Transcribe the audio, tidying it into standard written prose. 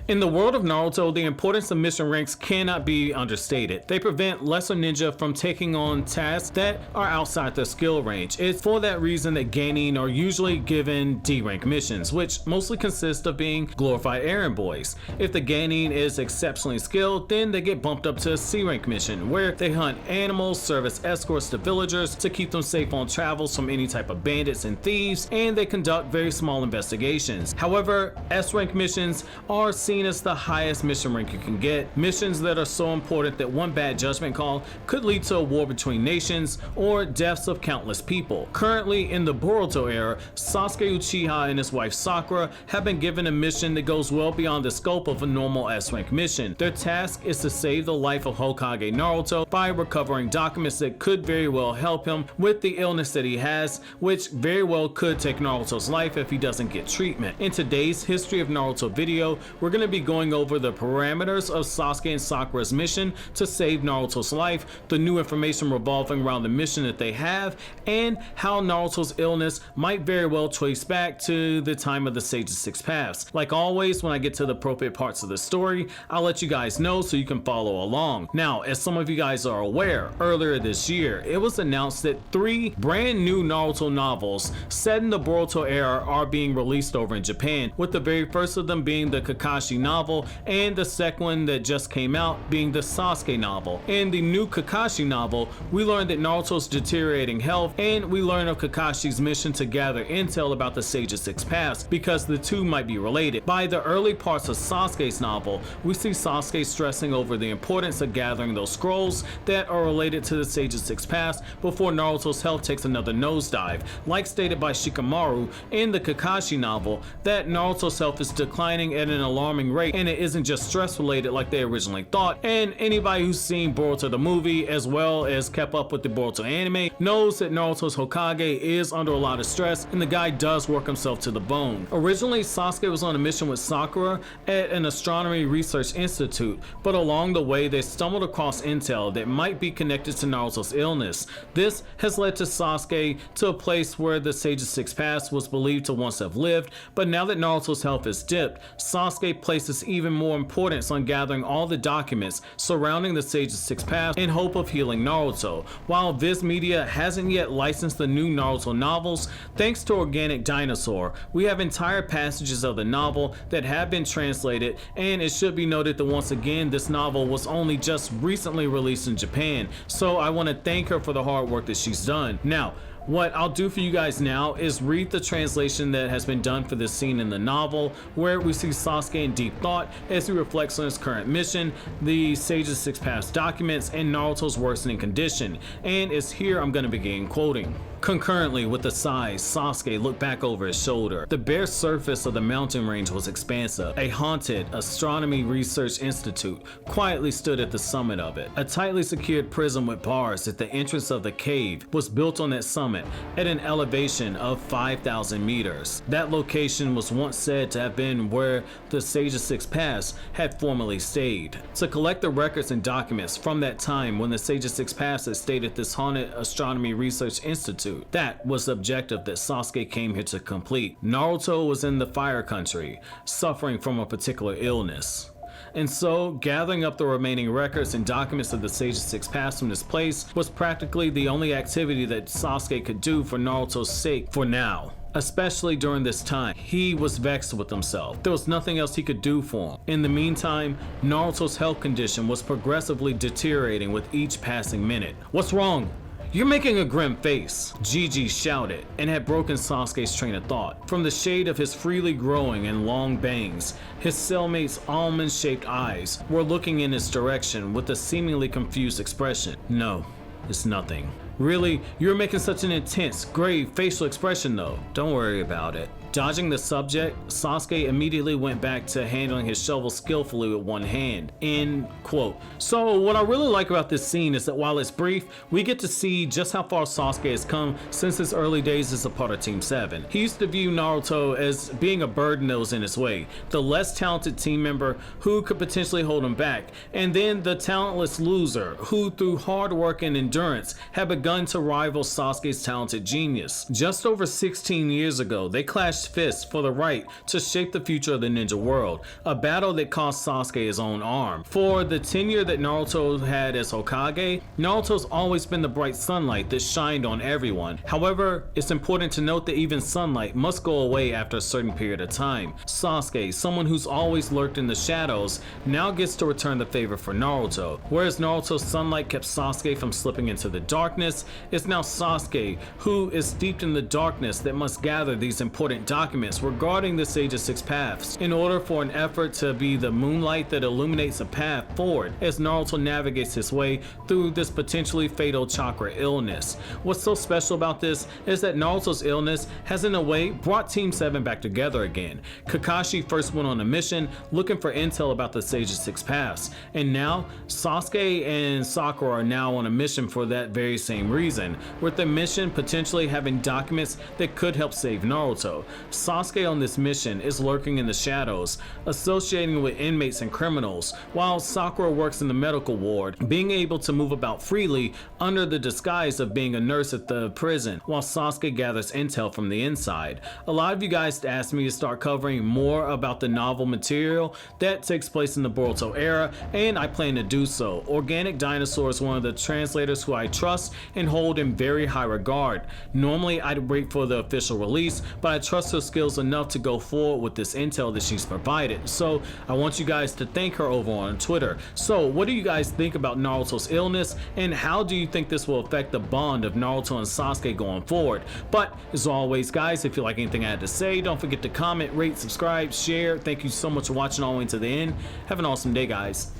In the world of Naruto, the importance of mission ranks cannot be understated. They prevent lesser ninja from taking on tasks that are outside their skill range. It's for that reason that genin are usually given D rank missions, which mostly consist of being glorified errand boys. If the genin is exceptionally skilled, then they get bumped up to a C rank mission, where they hunt animals, serve as escorts to villagers to keep them safe on travels from any type of bandits and thieves, and they conduct very small investigations. However, S rank missions are seen as the highest mission rank you can get, missions that are so important that one bad judgment call could lead to a war between nations or deaths of countless people. Currently in the Boruto era, Sasuke Uchiha and his wife Sakura have been given a mission that goes well beyond the scope of a normal S rank mission. Their task is to save the life of Hokage Naruto by recovering documents that could very well help him with the illness that he has, which very well could take Naruto's life if he doesn't get treatment. In today's History of Naruto video, we're going to be going over the parameters of Sasuke and Sakura's mission to save Naruto's life, the new information revolving around the mission that they have, and how Naruto's illness might very well trace back to the time of the Sage's Six Paths. Like always, when I get to the appropriate parts of the story, I'll let you guys know so you can follow along. Now, as some of you guys are aware, earlier this year, it was announced that 3 brand new Naruto novels set in the Boruto era are being released over in Japan, with the very first of them being the Kakashi novel and the second one that just came out being the Sasuke novel. In the new Kakashi novel, we learn that Naruto's deteriorating health, and we learn of Kakashi's mission to gather intel about the Sage's Six Paths because the two might be related. By the early parts of Sasuke's novel, we see Sasuke stressing over the importance of gathering those scrolls that are related to the Sage's Six Paths before Naruto's health takes another nosedive. Like stated by Shikamaru in the Kakashi novel, that Naruto's health is declining at an alarming rate, and it isn't just stress related like they originally thought. And anybody who's seen Boruto the movie as well as kept up with the Boruto anime knows that Naruto's Hokage is under a lot of stress, and the guy does work himself to the bone. Originally, Sasuke was on a mission with Sakura at an astronomy research institute, but along the way they stumbled across intel that might be connected to Naruto's illness. This has led to Sasuke to a place where the Sage's Six Paths was believed to once have lived, but now that Naruto's health is dipped, Sasuke places even more importance on gathering all the documents surrounding the Sage's Six Paths in hope of healing Naruto. While Viz Media hasn't yet licensed the new Naruto novels, thanks to Organic Dinosaur, we have entire passages of the novel that have been translated, and it should be noted that once again this novel was only just recently released in Japan, so I want to thank her for the hard work that she's done. Now, what I'll do for you guys now is read the translation that has been done for this scene in the novel, where we see Sasuke in deep thought as he reflects on his current mission, the Sage's Six Paths documents, and Naruto's worsening condition. And it's here I'm going to begin quoting. Concurrently with the sigh, Sasuke looked back over his shoulder. The bare surface of the mountain range was expansive. A haunted astronomy research institute quietly stood at the summit of it. A tightly secured prison with bars at the entrance of the cave was built on that summit at an elevation of 5,000 meters. That location was once said to have been where the Sage's Six Paths had formerly stayed. To collect the records and documents from that time when the Sage's Six Paths had stayed at this haunted astronomy research institute, that was the objective that Sasuke came here to complete. Naruto was in the Fire Country, suffering from a particular illness. And so, gathering up the remaining records and documents of the Sage's Six Paths from this place was practically the only activity that Sasuke could do for Naruto's sake for now. Especially during this time, he was vexed with himself. There was nothing else he could do for him. In the meantime, Naruto's health condition was progressively deteriorating with each passing minute. "What's wrong? You're making a grim face," Gigi shouted, and had broken Sasuke's train of thought. From the shade of his freely growing and long bangs, his cellmate's almond-shaped eyes were looking in his direction with a seemingly confused expression. "No, it's nothing." "Really? You're making such an intense, grave facial expression though." "Don't worry about it." Dodging the subject, Sasuke immediately went back to handling his shovel skillfully with one hand. End quote. So what I really like about this scene is that while it's brief, we get to see just how far Sasuke has come since his early days as a part of Team 7. He used to view Naruto as being a burden that was in his way, the less talented team member who could potentially hold him back, and then the talentless loser who through hard work and endurance had begun begun to rival Sasuke's talented genius. Just over 16 years ago, they clashed fists for the right to shape the future of the ninja world, a battle that cost Sasuke his own arm. For the tenure that Naruto had as Hokage, Naruto's always been the bright sunlight that shined on everyone. However, it's important to note that even sunlight must go away after a certain period of time. Sasuke, someone who's always lurked in the shadows, now gets to return the favor for Naruto. Whereas Naruto's sunlight kept Sasuke from slipping into the darkness, it's now Sasuke who is steeped in the darkness that must gather these important documents regarding the Sage of Six Paths in order for an effort to be the moonlight that illuminates a path forward as Naruto navigates his way through this potentially fatal chakra illness. What's so special about this is that Naruto's illness has in a way brought Team 7 back together again. Kakashi first went on a mission looking for intel about the Sage of Six Paths, and now Sasuke and Sakura are now on a mission for that very same reason, with the mission potentially having documents that could help save Naruto. Sasuke on this mission is lurking in the shadows, associating with inmates and criminals, while Sakura works in the medical ward, being able to move about freely under the disguise of being a nurse at the prison, while Sasuke gathers intel from the inside. A lot of you guys asked me to start covering more about the novel material that takes place in the Boruto era, and I plan to do so. Organic Dinosaur is one of the translators who I trust and hold in very high regard. Normally I'd wait for the official release, but I trust her skills enough to go forward with this intel that she's provided. So I want you guys to thank her over on Twitter. So what do you guys think about Naruto's illness, and how do you think this will affect the bond of Naruto and Sasuke going forward? But as always guys, if you like anything I had to say, don't forget to comment, rate, subscribe, share. Thank you so much for watching all the way to the end. Have an awesome day guys.